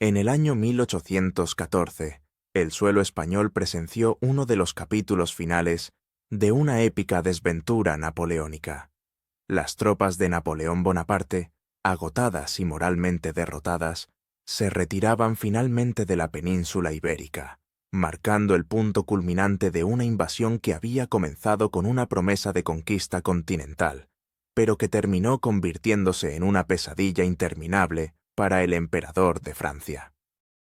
En el año 1814, el suelo español presenció uno de los capítulos finales de una épica desventura napoleónica. Las tropas de Napoleón Bonaparte, agotadas y moralmente derrotadas, se retiraban finalmente de la península ibérica, marcando el punto culminante de una invasión que había comenzado con una promesa de conquista continental, pero que terminó convirtiéndose en una pesadilla interminable para el emperador de Francia.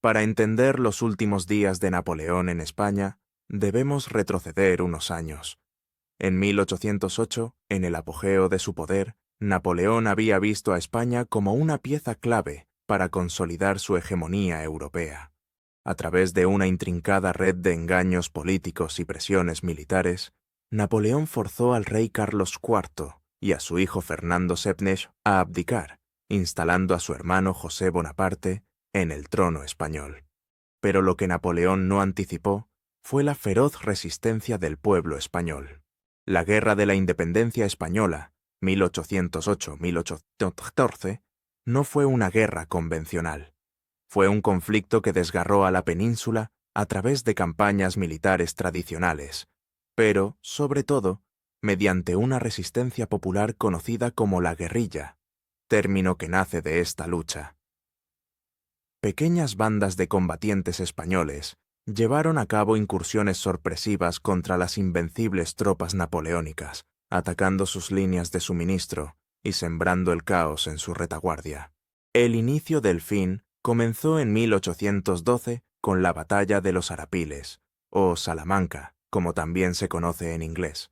Para entender los últimos días de Napoleón en España, debemos retroceder unos años. En 1808, en el apogeo de su poder, Napoleón había visto a España como una pieza clave para consolidar su hegemonía europea. A través de una intrincada red de engaños políticos y presiones militares, Napoleón forzó al rey Carlos IV y a su hijo Fernando VII a abdicar, instalando a su hermano José Bonaparte en el trono español. Pero lo que Napoleón no anticipó fue la feroz resistencia del pueblo español. La Guerra de la Independencia Española, 1808-1814, no fue una guerra convencional. Fue un conflicto que desgarró a la península a través de campañas militares tradicionales, pero, sobre todo, mediante una resistencia popular conocida como la guerrilla, término que nace de esta lucha. Pequeñas bandas de combatientes españoles llevaron a cabo incursiones sorpresivas contra las invencibles tropas napoleónicas, atacando sus líneas de suministro y sembrando el caos en su retaguardia. El inicio del fin comenzó en 1812 con la Batalla de los Arapiles, o Salamanca, como también se conoce en inglés.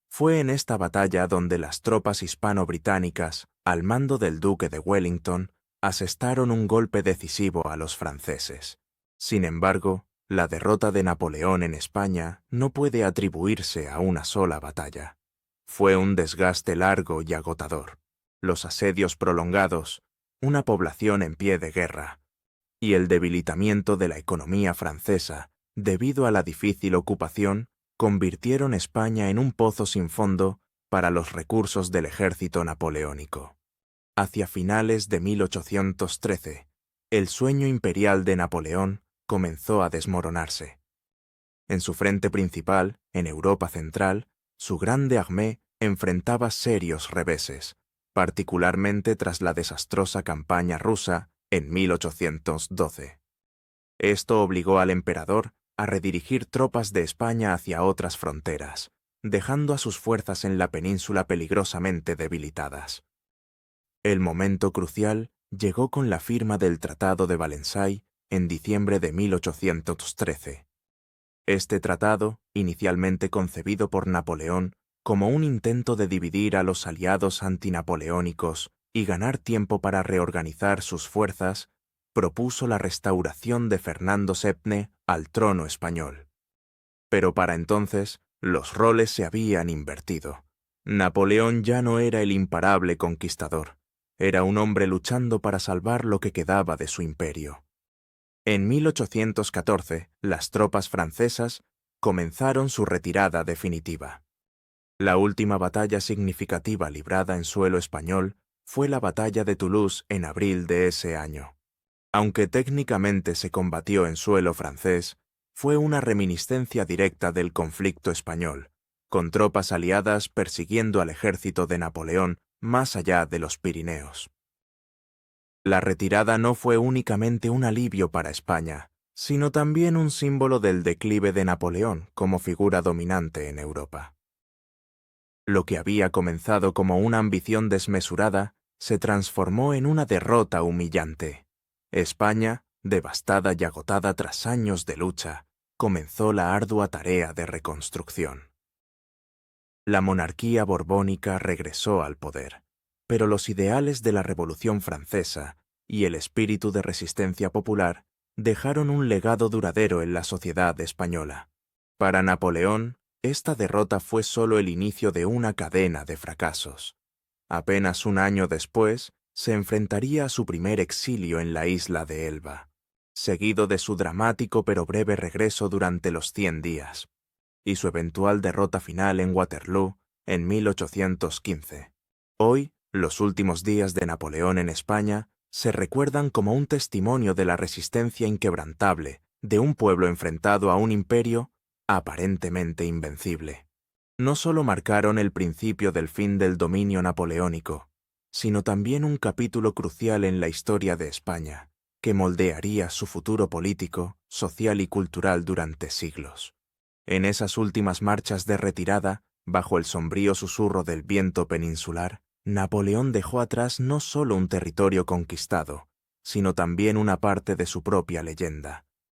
Fue en esta batalla donde las tropas hispano-británicas, al mando del duque de Wellington, asestaron un golpe decisivo a los franceses. Sin embargo, la derrota de Napoleón en España no puede atribuirse a una sola batalla. Fue un desgaste largo y agotador, los asedios prolongados, una población en pie de guerra, y el debilitamiento de la economía francesa debido a la difícil ocupación convirtieron España en un pozo sin fondo para los recursos del ejército napoleónico. Hacia finales de 1813, el sueño imperial de Napoleón comenzó a desmoronarse. En su frente principal, en Europa central, su grande armée enfrentaba serios reveses, particularmente tras la desastrosa campaña rusa en 1812. Esto obligó al emperador a redirigir tropas de España hacia otras fronteras, dejando a sus fuerzas en la península peligrosamente debilitadas. El momento crucial llegó con la firma del Tratado de Valensay en diciembre de 1813. Este tratado, inicialmente concebido por Napoleón como un intento de dividir a los aliados antinapoleónicos y ganar tiempo para reorganizar sus fuerzas, propuso la restauración de Fernando VII al trono español. Pero para entonces, los roles se habían invertido. Napoleón ya no era el imparable conquistador, era un hombre luchando para salvar lo que quedaba de su imperio. En 1814, las tropas francesas comenzaron su retirada definitiva. La última batalla significativa librada en suelo español fue la batalla de Toulouse en abril de ese año. Aunque técnicamente se combatió en suelo francés, fue una reminiscencia directa del conflicto español, con tropas aliadas persiguiendo al ejército de Napoleón más allá de los Pirineos. La retirada no fue únicamente un alivio para España, sino también un símbolo del declive de Napoleón como figura dominante en Europa. Lo que había comenzado como una ambición desmesurada se transformó en una derrota humillante. España, devastada y agotada tras años de lucha, comenzó la ardua tarea de reconstrucción. La monarquía borbónica regresó al poder, pero los ideales de la Revolución Francesa y el espíritu de resistencia popular dejaron un legado duradero en la sociedad española. Para Napoleón, esta derrota fue solo el inicio de una cadena de fracasos. Apenas un año después, se enfrentaría a su primer exilio en la isla de Elba, seguido de su dramático pero breve regreso durante los 100 días, y su eventual derrota final en Waterloo en 1815. Hoy, los últimos días de Napoleón en España se recuerdan como un testimonio de la resistencia inquebrantable de un pueblo enfrentado a un imperio aparentemente invencible. No solo marcaron el principio del fin del dominio napoleónico, sino también un capítulo crucial en la historia de España, que moldearía su futuro político, social y cultural durante siglos. En esas últimas marchas de retirada, bajo el sombrío susurro del viento peninsular, Napoleón dejó atrás no solo un territorio conquistado, sino también una parte de su propia leyenda,